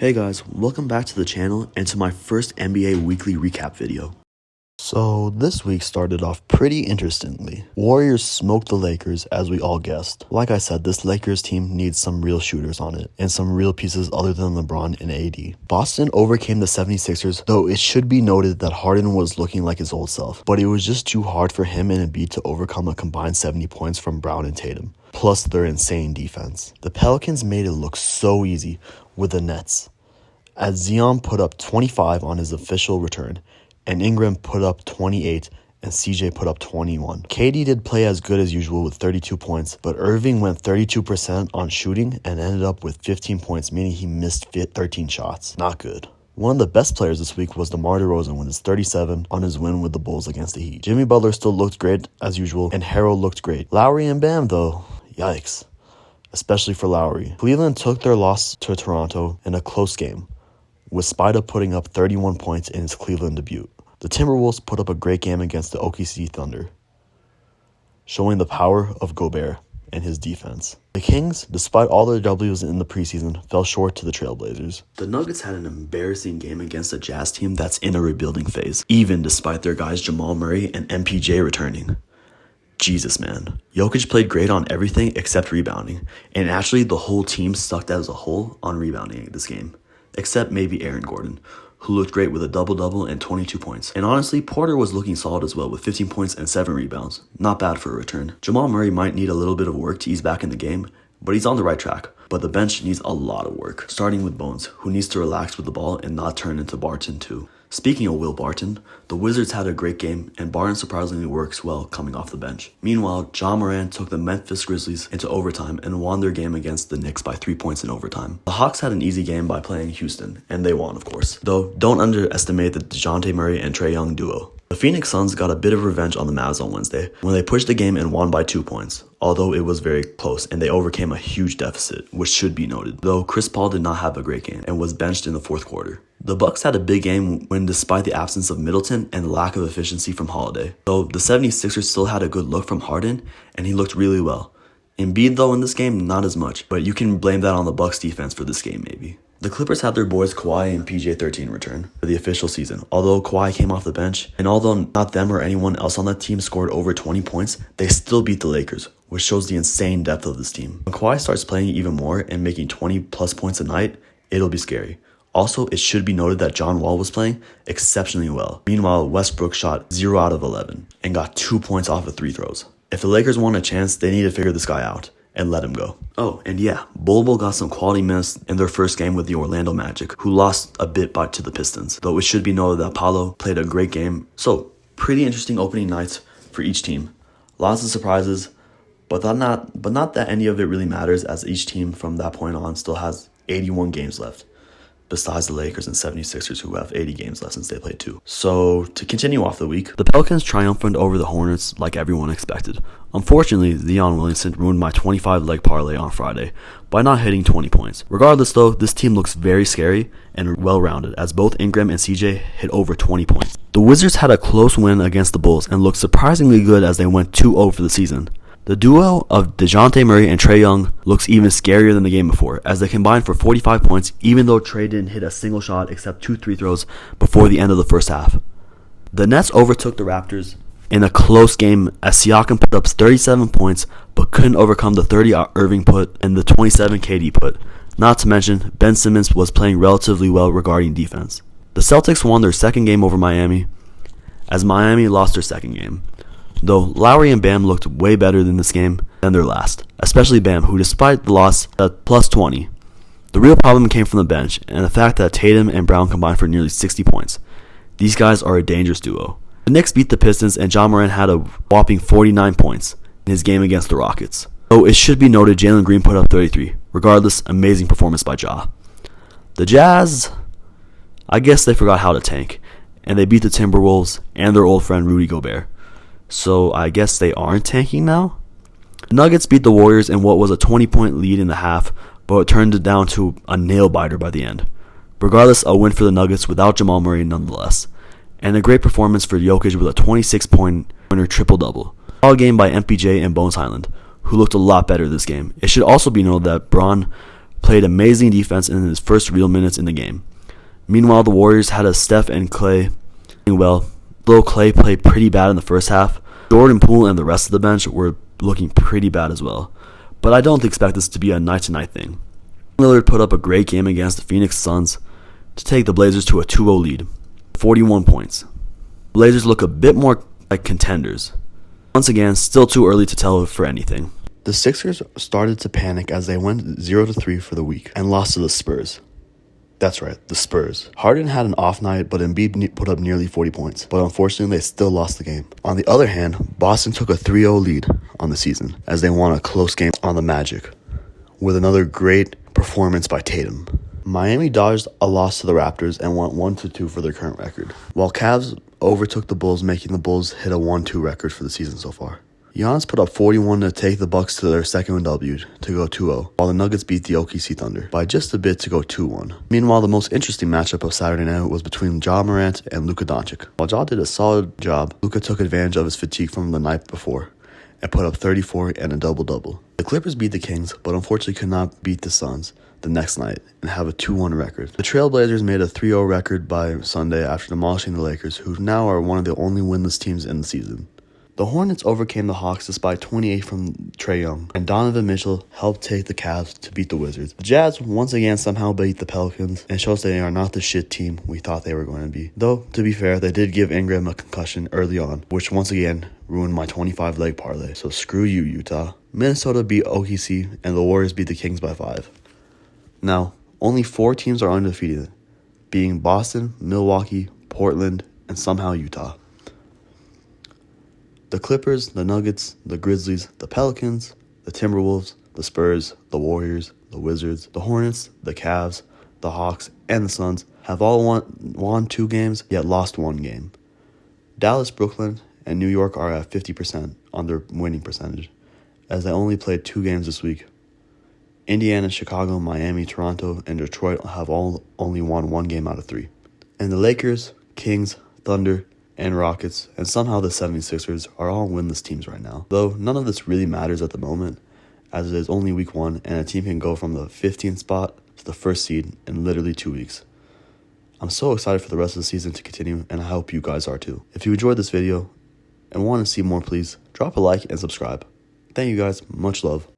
Hey guys, welcome back to the channel and to my first NBA weekly recap video. So this week started off pretty interestingly. Warriors smoked the Lakers as we all guessed. Like I said, this Lakers team needs some real shooters on it and some real pieces other than LeBron and AD. Boston overcame the 76ers, though it should be noted that Harden was looking like his old self, but it was just too hard for him and Embiid to overcome a combined 70 points from Brown and Tatum, plus their insane defense. The Pelicans made it look so easy with the Nets, as Zion put up 25 on his official return, and Ingram put up 28, and CJ put up 21. KD did play as good as usual with 32 points, but Irving went 32% on shooting and ended up with 15 points, meaning he missed 13 shots. Not good. One of the best players this week was DeMar DeRozan with his 37 on his win with the Bulls against the Heat. Jimmy Butler still looked great as usual, and Harrell looked great. Lowry and Bam though, yikes. Especially for Lowry. Cleveland took their loss to Toronto in a close game, with Spida putting up 31 points in his Cleveland debut. The Timberwolves put up a great game against the OKC Thunder, showing the power of Gobert and his defense. The Kings, despite all their W's in the preseason, fell short to the Trailblazers. The Nuggets had an embarrassing game against a Jazz team that's in a rebuilding phase, even despite their guys Jamal Murray and MPJ returning. Jesus, man. Jokic played great on everything except rebounding, and actually the whole team sucked as a whole on rebounding this game, except maybe Aaron Gordon, who looked great with a double-double and 22 points. And honestly, Porter was looking solid as well with 15 points and 7 rebounds. Not bad for a return. Jamal Murray might need a little bit of work to ease back in the game, but he's on the right track. But the bench needs a lot of work, starting with Bones, who needs to relax with the ball and not turn into Barton too. Speaking of Will Barton, the Wizards had a great game, and Barton surprisingly works well coming off the bench. Meanwhile, Ja Morant took the Memphis Grizzlies into overtime and won their game against the Knicks by 3 points in overtime. The Hawks had an easy game by playing Houston, and they won, of course. Though, don't underestimate the DeJounte Murray and Trae Young duo. The Phoenix Suns got a bit of revenge on the Mavs on Wednesday when they pushed the game and won by 2 points, although it was very close and they overcame a huge deficit, which should be noted, though Chris Paul did not have a great game and was benched in the fourth quarter. The Bucks had a big game when despite the absence of Middleton and the lack of efficiency from Holiday, though the 76ers still had a good look from Harden and he looked really well. Embiid though in this game, not as much, but you can blame that on the Bucks defense for this game maybe. The Clippers had their boys Kawhi and PJ13 return for the official season. Although Kawhi came off the bench, and although not them or anyone else on that team scored over 20 points, they still beat the Lakers, which shows the insane depth of this team. When Kawhi starts playing even more and making 20 plus points a night, it'll be scary. Also, it should be noted that John Wall was playing exceptionally well. Meanwhile, Westbrook shot 0 out of 11 and got 2 points off of 3 throws. If the Lakers want a chance, they need to figure this guy out and let him go. Oh, and yeah, Bol Bol got some quality minutes in their first game with the Orlando Magic, who lost a bit to the Pistons, though it should be noted that Paolo played a great game. So, pretty interesting opening nights for each team. Lots of surprises, but not that any of it really matters, as each team from that point on still has 81 games left, besides the Lakers and 76ers, who have 80 games left since they played 2. So, to continue off the week, the Pelicans triumphed over the Hornets like everyone expected. Unfortunately, Zion Williamson ruined my 25-leg parlay on Friday by not hitting 20 points. Regardless though, this team looks very scary and well-rounded, as both Ingram and CJ hit over 20 points. The Wizards had a close win against the Bulls and looked surprisingly good as they went 2-0 for the season. The duo of DeJounte Murray and Trae Young looks even scarier than the game before, as they combined for 45 points even though Trae didn't hit a single shot except 2 free throws before the end of the first half. The Nets overtook the Raptors in a close game as Siakam put up 37 points but couldn't overcome the 30 Irving put and the 27 KD put. Not to mention, Ben Simmons was playing relatively well regarding defense. The Celtics won their second game over Miami, as Miami lost their second game, though Lowry and Bam looked way better than this game than their last, especially Bam, who despite the loss at plus 20. The real problem came from the bench and the fact that Tatum and Brown combined for nearly 60 points. These guys are a dangerous duo. The Knicks beat the Pistons and Ja Morant had a whopping 49 points in his game against the Rockets. Though it should be noted Jalen Green put up 33. Regardless, amazing performance by Ja. The Jazz, I guess they forgot how to tank, and they beat the Timberwolves and their old friend Rudy Gobert. So I guess they aren't tanking now? The Nuggets beat the Warriors in what was a 20-point lead in the half, but it turned it down to a nail-biter by the end. Regardless, a win for the Nuggets without Jamal Murray nonetheless. And a great performance for Jokic with a 26-pointer triple-double. All game by MPJ and Bones Hyland, who looked a lot better this game. It should also be noted that Braun played amazing defense in his first real minutes in the game. Meanwhile, the Warriors had a Steph and Clay playing well. Though Clay played pretty bad in the first half, Jordan Poole and the rest of the bench were looking pretty bad as well. But I don't expect this to be a night-to-night thing. Lillard put up a great game against the Phoenix Suns to take the Blazers to a 2-0 lead, 41 points. The Blazers look a bit more like contenders. Once again, still too early to tell for anything. The Sixers started to panic as they went 0-3 for the week and lost to the Spurs. That's right, the Spurs. Harden had an off night, but Embiid put up nearly 40 points. But unfortunately, they still lost the game. On the other hand, Boston took a 3-0 lead on the season as they won a close game on the Magic with another great performance by Tatum. Miami dodged a loss to the Raptors and went 1-2 for their current record, while Cavs overtook the Bulls, making the Bulls hit a 1-2 record for the season so far. Giannis put up 41 to take the Bucks to their second W to go 2-0, while the Nuggets beat the OKC Thunder by just a bit to go 2-1. Meanwhile, the most interesting matchup of Saturday night was between Ja Morant and Luka Doncic. While Ja did a solid job, Luka took advantage of his fatigue from the night before and put up 34 and a double-double. The Clippers beat the Kings, but unfortunately could not beat the Suns the next night and have a 2-1 record. The Trailblazers made a 3-0 record by Sunday after demolishing the Lakers, who now are one of the only winless teams in the season. The Hornets overcame the Hawks despite 28 from Trae Young, and Donovan Mitchell helped take the Cavs to beat the Wizards. The Jazz once again somehow beat the Pelicans and shows they are not the shit team we thought they were going to be. Though, to be fair, they did give Ingram a concussion early on, which once again ruined my 25-leg parlay. So screw you, Utah. Minnesota beat OKC, and the Warriors beat the Kings by 5. Now, only 4 teams are undefeated, being Boston, Milwaukee, Portland, and somehow Utah. The Clippers, the Nuggets, the Grizzlies, the Pelicans, the Timberwolves, the Spurs, the Warriors, the Wizards, the Hornets, the Cavs, the Hawks, and the Suns have all won 2 games, yet lost 1 game. Dallas, Brooklyn, and New York are at 50% on their winning percentage, as they only played 2 games this week. Indiana, Chicago, Miami, Toronto, and Detroit have all only won 1 game out of 3. And the Lakers, Kings, Thunder, and Rockets, and somehow the 76ers are all winless teams right now. Though none of this really matters at the moment, as it is only week 1 and a team can go from the 15th spot to the 1st seed in literally 2 weeks. I'm so excited for the rest of the season to continue, and I hope you guys are too. If you enjoyed this video and want to see more, please drop a like and subscribe. Thank you guys, much love.